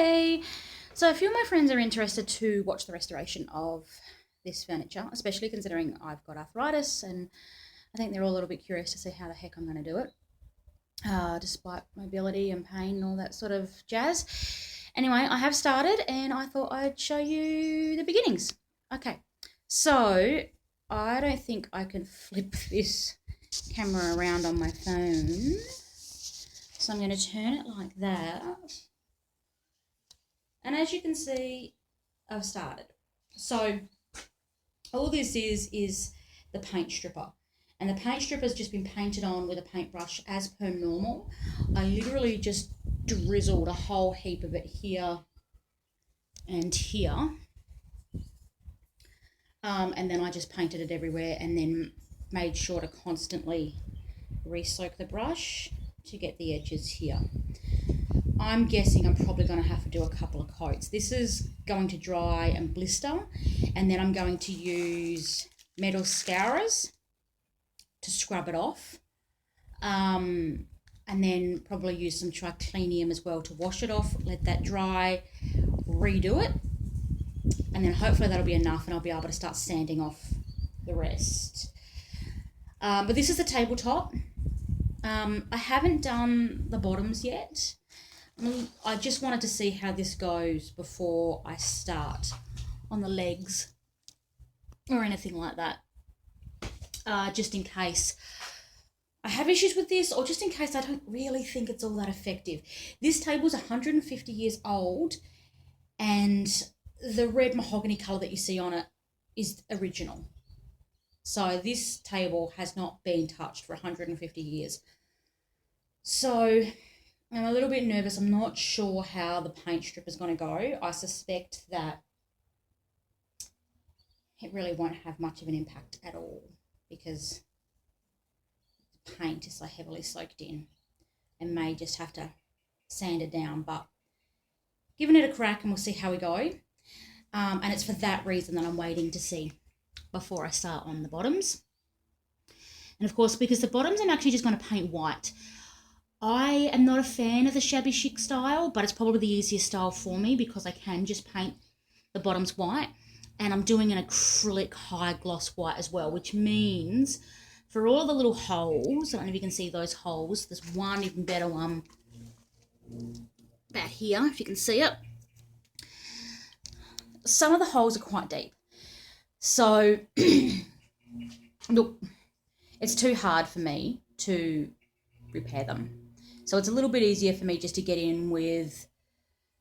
Hey! So a few of my friends are interested to watch the restoration of this furniture, especially considering I've got arthritis, and I think they're all a little bit curious to see how the heck I'm going to do it, despite mobility and pain and all that sort of jazz. Anyway, I have started and I thought I'd show you the beginnings. Okay, so I don't think I can flip this camera around on my phone. So I'm going to turn it like that. And as you can see, I've started. So all this is the paint stripper. And the paint stripper has just been painted on with a paintbrush as per normal. I literally just drizzled a whole heap of it here and here. And then I just painted it everywhere and then made sure to constantly re-soak the brush to get the edges here. I'm guessing I'm probably going to have to do a couple of coats. This is going to dry and blister, and then I'm going to use metal scourers to scrub it off, and then probably use some triclinium as well to wash it off, let that dry, redo it, and then hopefully that'll be enough and I'll be able to start sanding off the rest. But this is the tabletop. I haven't done the bottoms yet. I just wanted to see how this goes before I start on the legs or anything like that, just in case I have issues with this, or just in case I don't really think it's all that effective. This table's 150 years old, and the red mahogany colour that you see on it is original. So this table has not been touched for 150 years. So I'm a little bit nervous. I'm not sure how the paint strip is going to go. I suspect that it really won't have much of an impact at all because the paint is so heavily soaked in and may just have to sand it down. But giving it a crack and we'll see how we go. And it's for that reason that I'm waiting to see before I start on the bottoms. And of course, because the bottoms I'm actually just going to paint white. I am not a fan of the shabby chic style, but it's probably the easiest style for me because I can just paint the bottoms white. And I'm doing an acrylic high gloss white as well, which means for all the little holes, I don't know if you can see those holes, there's one even better one about here, if you can see it. Some of the holes are quite deep. So, look, it's too hard for me to repair them. So it's a little bit easier for me just to get in with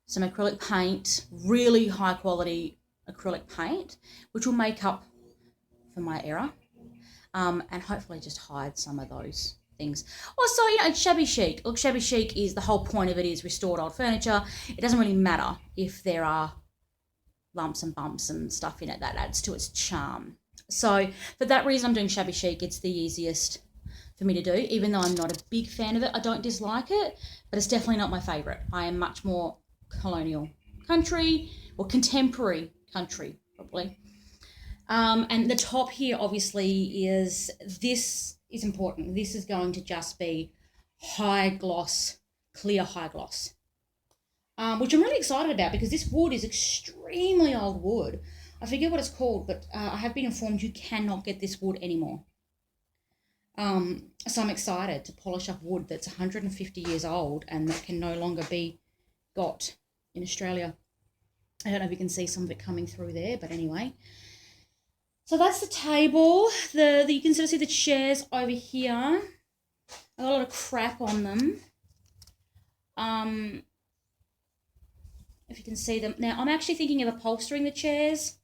some acrylic paint, really high quality acrylic paint, which will make up for my error, and hopefully just hide some of those things. Also, it's shabby chic. Look, shabby chic is, the whole point of it is restored old furniture. It doesn't really matter if there are lumps and bumps and stuff in it. That adds to its charm. So for that reason, I'm doing shabby chic. It's the easiest for me to do, even though I'm not a big fan of it. I don't dislike it, but it's definitely not my favourite. I am much more colonial country, or contemporary country, probably. And the top here, obviously, this is important. This is going to just be high gloss, clear high gloss, which I'm really excited about because this wood is extremely old wood. I forget what it's called, but I have been informed you cannot get this wood anymore. So I'm excited to polish up wood that's 150 years old and that can no longer be got in Australia. I don't know if you can see some of it coming through there, but anyway. So that's the table. You can sort of see the chairs over here. I got a lot of crap on them. If you can see them. Now, I'm actually thinking of upholstering the chairs.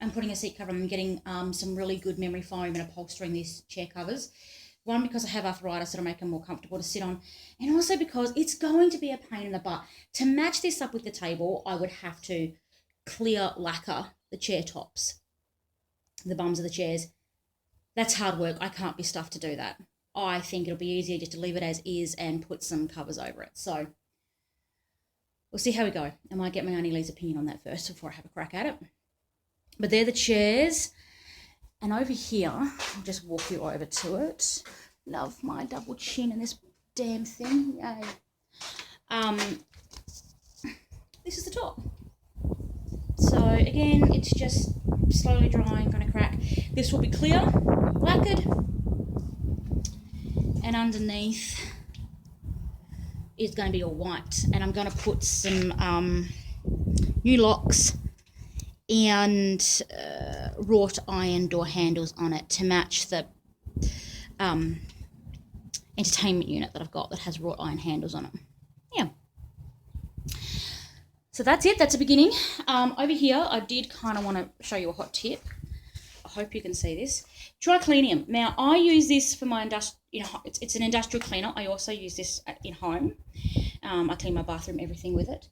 And putting a seat cover on them, getting some really good memory foam and upholstering these chair covers. One, because I have arthritis, it'll make them more comfortable to sit on. And also because it's going to be a pain in the butt. To match this up with the table, I would have to clear lacquer the chair tops, the bums of the chairs. That's hard work. I can't be stuffed to do that. I think it'll be easier just to leave it as is and put some covers over it. So we'll see how we go. I might get my Auntie Lee's opinion on that first before I have a crack at it. But they're the chairs. And over here, I'll just walk you over to it. Love my double chin in this damn thing. Yay. This is the top. So again, it's just slowly drying, going to crack. This will be clear, lacquered, and underneath is going to be all white. And I'm going to put some new locks and wrought iron door handles on it to match the entertainment unit that I've got that has wrought iron handles on it. Yeah. So that's it. That's the beginning. Over here, I did kind of want to show you a hot tip. I hope you can see this. Triclinium. Now, I use this for my it's an industrial cleaner. I also use this in home. I clean my bathroom, everything with it.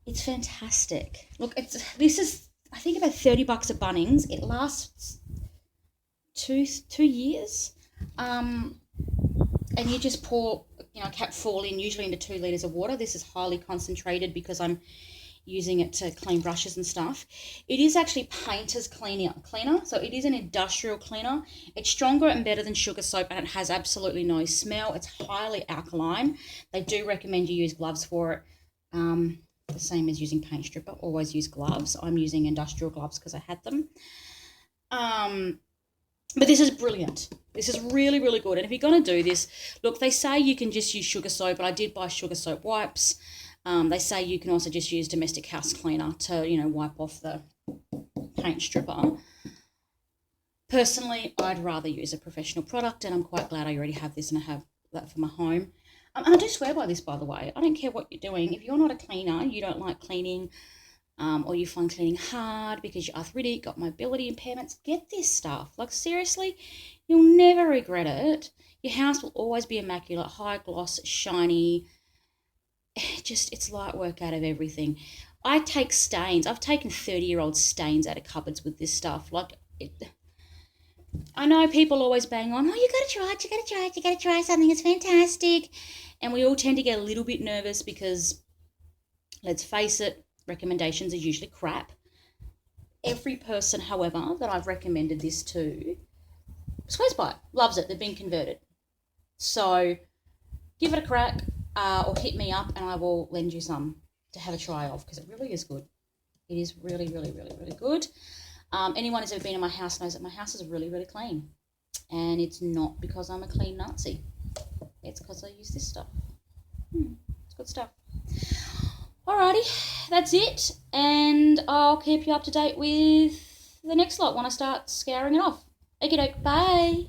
It's fantastic. Look, this is, I think, about $30 at Bunnings. It lasts two years. And you just pour, a capful in, usually into 2 litres of water. This is highly concentrated because I'm using it to clean brushes and stuff. It is actually painter's cleaner, so it is an industrial cleaner. It's stronger and better than sugar soap, and it has absolutely no smell. It's highly alkaline. They do recommend you use gloves for it, the same as using paint stripper. Always use gloves. I'm using industrial gloves because I had them. But this is brilliant. This is really, really good. And if you're going to do this, look, they say you can just use sugar soap, but I did buy sugar soap wipes. They say you can also just use domestic house cleaner to, wipe off the paint stripper. Personally, I'd rather use a professional product, and I'm quite glad I already have this and I have that for my home. And I do swear by this, by the way. I don't care what you're doing. If you're not a cleaner, you don't like cleaning, or you find cleaning hard because you're arthritic, got mobility impairments, get this stuff. Like, seriously, you'll never regret it. Your house will always be immaculate, high gloss, shiny. It's light work out of everything. I take stains. I've taken 30-year-old stains out of cupboards with this stuff. I know people always bang on, oh, you got to try something. It's fantastic. And we all tend to get a little bit nervous because, let's face it, recommendations are usually crap. Every person, however, that I've recommended this to swears by it, loves it. They've been converted. So give it a crack, or hit me up and I will lend you some to have a try of, because it really is good. It is really, really, really, really good. Anyone who's ever been in my house knows that my house is really, really clean. And it's not because I'm a clean Nazi. It's because I use this stuff. It's good stuff. Alrighty, that's it. And I'll keep you up to date with the next lot when I start scouring it off. Okie doke, bye.